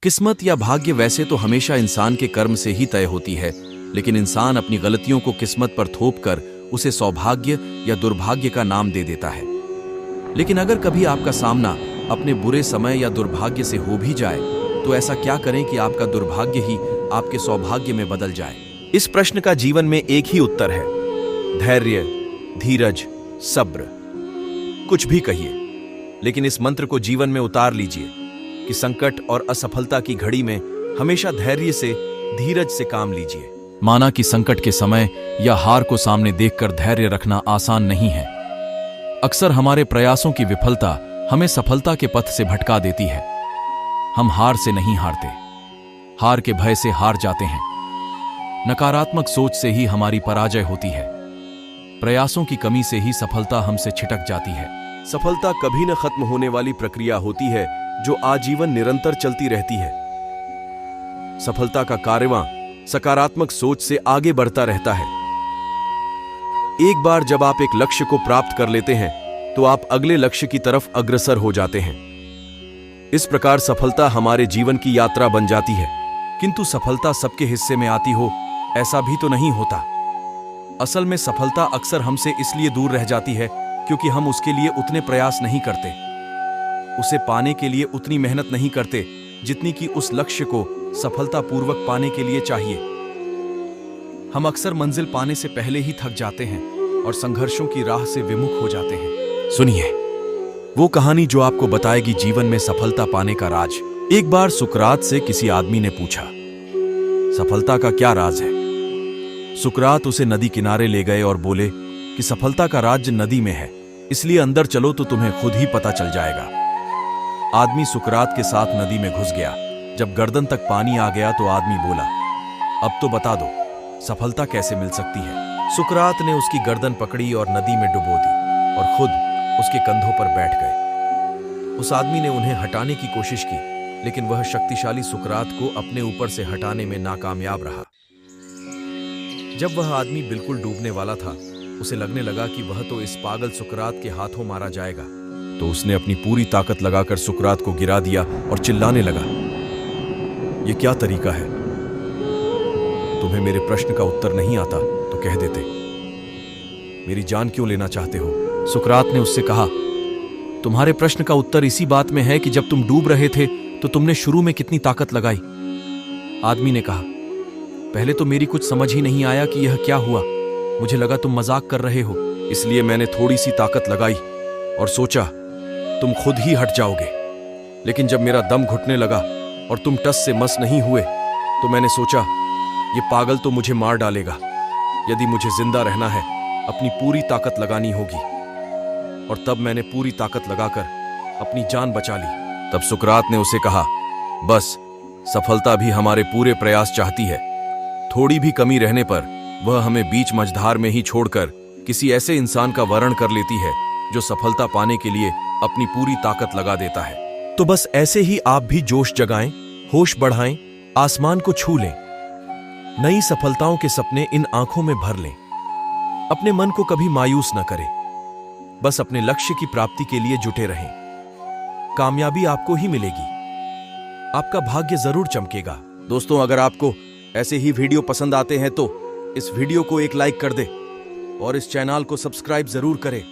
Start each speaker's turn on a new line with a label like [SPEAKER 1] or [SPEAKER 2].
[SPEAKER 1] किस्मत या भाग्य वैसे तो हमेशा इंसान के कर्म से ही तय होती है, लेकिन इंसान अपनी गलतियों को किस्मत पर थोपकर उसे सौभाग्य या दुर्भाग्य का नाम दे देता है। लेकिन अगर कभी आपका सामना अपने बुरे समय या दुर्भाग्य से हो भी जाए, तो ऐसा क्या करें कि आपका दुर्भाग्य ही आपके सौभाग्य में बदल जाए? इस प्रश्न का जीवन में एक ही उत्तर है: धैर्य, धीरज, सब्र। कुछ भी कहिए, लेकिन इस मंत्र को जीवन में उतार लीजिए कि संकट और असफलता की घड़ी में हमेशा धैर्य से, धीरज से काम लीजिए। माना कि संकट के समय या हार को सामने देखकर धैर्य रखना आसान नहीं है। अक्सर हमारे प्रयासों की विफलता हमें सफलता के पथ से भटका देती है। हम हार से नहीं हारते, हार के भय से हार जाते हैं। नकारात्मक सोच से ही हमारी पराजय होती है। प्रयासों की कमी से ही सफलता हमसे छिटक जाती है।
[SPEAKER 2] सफलता कभी न खत्म होने वाली प्रक्रिया होती है जो आजीवन निरंतर चलती रहती है। सफलता का कारवां सकारात्मक सोच से आगे बढ़ता रहता है। एक बार जब आप एक लक्ष्य को प्राप्त कर लेते हैं, तो आप अगले लक्ष्य की तरफ अग्रसर हो जाते हैं। इस प्रकार सफलता हमारे जीवन की यात्रा बन जाती है।
[SPEAKER 1] किंतु सफलता सबके हिस्से में आती हो, ऐसा भी तो नहीं होता। असल में सफलता अक्सर हमसे इसलिए दूर रह जाती है क्योंकि हम उसके लिए उतने प्रयास नहीं करते, उसे पाने के लिए उतनी मेहनत नहीं करते जितनी कि उस लक्ष्य को सफलतापूर्वक पाने के लिए चाहिए। हम अक्सर मंजिल पाने से पहले ही थक जाते हैं और संघर्षों की राह से विमुख हो जाते हैं।
[SPEAKER 2] सुनिए वो कहानी जो आपको बताएगी जीवन में सफलता पाने का राज। एक बार सुकरात से किसी आदमी ने पूछा, सफलता का क्या राज है? सुकरात उसे नदी किनारे ले गए और बोले कि सफलता का राज नदी में है, इसलिए अंदर चलो तो तुम्हें खुद ही पता चल जाएगा। आदमी सुकरात के साथ नदी में घुस गया। जब गर्दन तक पानी आ गया तो आदमी बोला, अब तो बता दो, सफलता कैसे मिल सकती है? सुकरात ने उसकी गर्दन पकड़ी और नदी में डुबो दी और खुद उसके कंधों पर बैठ गए। उस आदमी ने उन्हें हटाने की कोशिश की, लेकिन वह शक्तिशाली सुकरात को अपने ऊपर से हटाने में नाकामयाब रहा। जब वह आदमी बिल्कुल डूबने वाला था, उसे लगने लगा कि वह तो इस पागल सुकरात के हाथों मारा जाएगा। तो उसने अपनी पूरी ताकत लगाकर सुकरात को गिरा दिया और चिल्लाने लगा, यह क्या तरीका है? तुम्हें मेरे प्रश्न का उत्तर नहीं आता तो कह देते, मेरी जान क्यों लेना चाहते हो?
[SPEAKER 1] सुकरात ने उससे कहा, तुम्हारे प्रश्न का उत्तर इसी बात में है कि जब तुम डूब रहे थे तो तुमने शुरू में कितनी ताकत लगाई। आदमी ने कहा, पहले तो मेरी कुछ समझ ही नहीं आया कि यह क्या हुआ। मुझे लगा तुम मजाक कर रहे हो, इसलिए मैंने थोड़ी सी ताकत लगाई और सोचा तुम खुद ही हट जाओगे। लेकिन जब मेरा दम घुटने लगा और तुम टस से मस नहीं हुए, तो मैंने सोचा ये पागल तो मुझे मार डालेगा। यदि मुझे जिंदा रहना है, अपनी पूरी ताकत लगानी होगी। और तब मैंने पूरी ताकत लगाकर अपनी जान बचा ली।
[SPEAKER 2] तब सुकरात ने उसे कहा, बस सफलता भी हमारे पूरे प्रयास चाहती है। थोड़ी भी कमी रहने पर वह हमें बीच मझधार में ही छोड़कर किसी ऐसे इंसान का वरण कर लेती है जो सफलता पाने के लिए अपनी पूरी ताकत लगा देता है।
[SPEAKER 1] तो बस ऐसे ही आप भी जोश जगाएं, होश बढ़ाएं, आसमान को छू लें, नई सफलताओं के सपने इन आंखों में भर लें। अपने मन को कभी मायूस न करें, बस अपने लक्ष्य की प्राप्ति के लिए जुटे रहें। कामयाबी आपको ही मिलेगी, आपका भाग्य जरूर चमकेगा।
[SPEAKER 2] दोस्तों, अगर आपको ऐसे ही वीडियो पसंद आते हैं तो इस वीडियो को एक लाइक कर दे और इस चैनल को सब्सक्राइब जरूर करें।